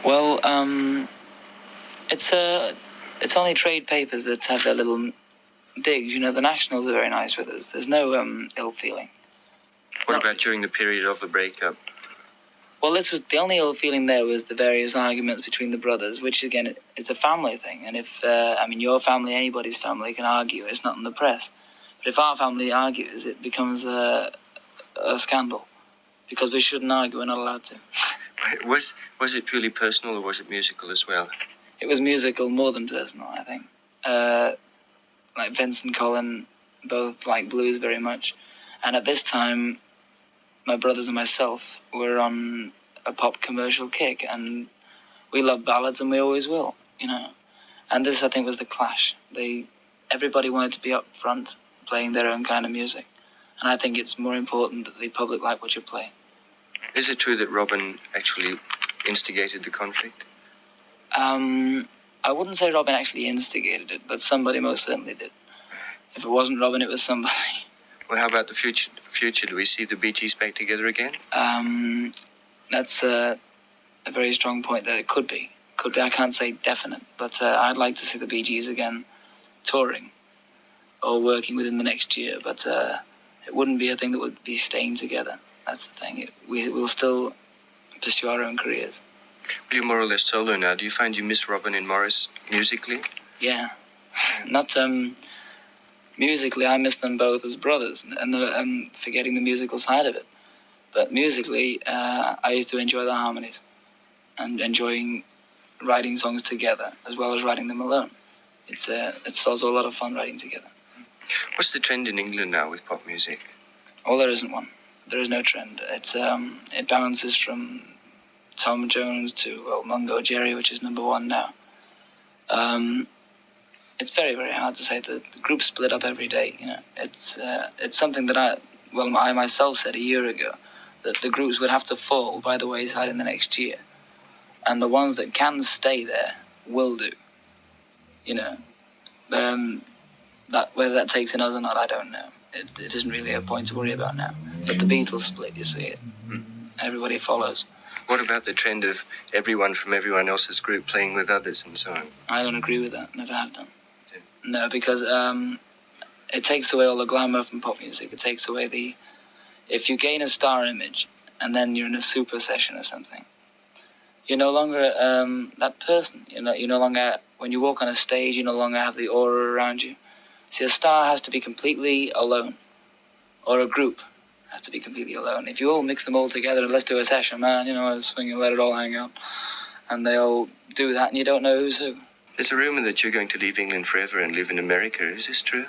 Well, it's only trade papers that have their little digs. You know, the Nationals are very nice with us. There's no ill feeling. What about during the period of the breakup? Well, this was the only ill feeling. There was the various arguments between the brothers, which again is a family thing. And if your family, anybody's family, can argue, it's not in the press. But if our family argues, it becomes a scandal because we shouldn't argue. We're not allowed to. Was it purely personal or was it musical as well? It was musical more than personal, I think. Like Vince and Colin both like blues very much, and at this time, my brothers and myself were on a pop commercial kick, and we love ballads, and we always will, you know. And this, I think, was the clash. Everybody wanted to be up front, playing their own kind of music, and I think it's more important that the public like what you play. Is it true that Robin actually instigated the conflict? I wouldn't say Robin actually instigated it, but somebody most certainly did. If it wasn't Robin, it was somebody. Well, how about the future? Do we see the BeeGees back together again? That's a very strong point. That it could be. I can't say definite, but I'd like to see the BeeGees again touring or working within the next year. But it wouldn't be a thing that would be staying together. That's the thing. We'll still pursue our own careers. Well, you're more or less solo now. Do you find you miss Robin and Morris musically? Yeah. Not musically, I miss them both as brothers, and I'm forgetting the musical side of it. But musically, I used to enjoy the harmonies and enjoying writing songs together as well as writing them alone. It's also a lot of fun writing together. What's the trend in England now with pop music? Oh, there isn't one. There is no trend. It bounces from Tom Jones to Mungo Jerry, which is number one now. It's very, very hard to say. The group split up every day. You know, it's something that I myself said a year ago, that the groups would have to fall by the wayside in the next year, and the ones that can stay there will do. You know, that whether that takes in us or not, I don't know. It isn't really a point to worry about now. But the Beatles split, you see it. Everybody follows. What about the trend of everyone from everyone else's group playing with others and so on? I don't agree with that. Never have done. No, because it takes away all the glamour from pop music. It takes away if you gain a star image and then you're in a super session or something, you're no longer that person. You no longer, when you walk on a stage, you no longer have the aura around you. See, a star has to be completely alone, or a group has to be completely alone. If you all mix them all together and let's do a session, man, I'll swing and let it all hang out, and they all do that, and you don't know who's who. There's a rumor that you're going to leave England forever and live in America. Is this true?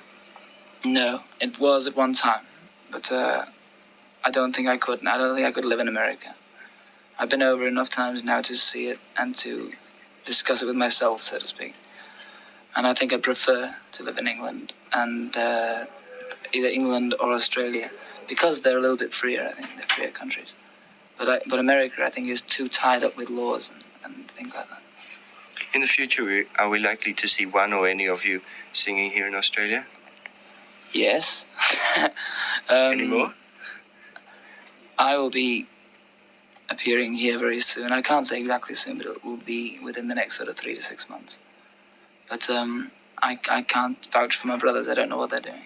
No, it was at one time, but I don't think I could. I don't think I could live in America. I've been over enough times now to see it and to discuss it with myself, so to speak. And I think I'd prefer to live in England, and either England or Australia, because they're a little bit freer. I think they're freer countries. But America, I think, is too tied up with laws and things like that. In the future, are we likely to see one or any of you singing here in Australia? Yes. Any more? I will be appearing here very soon. I can't say exactly soon, but it will be within the next sort of 3 to 6 months. But I can't vouch for my brothers. I don't know what they're doing.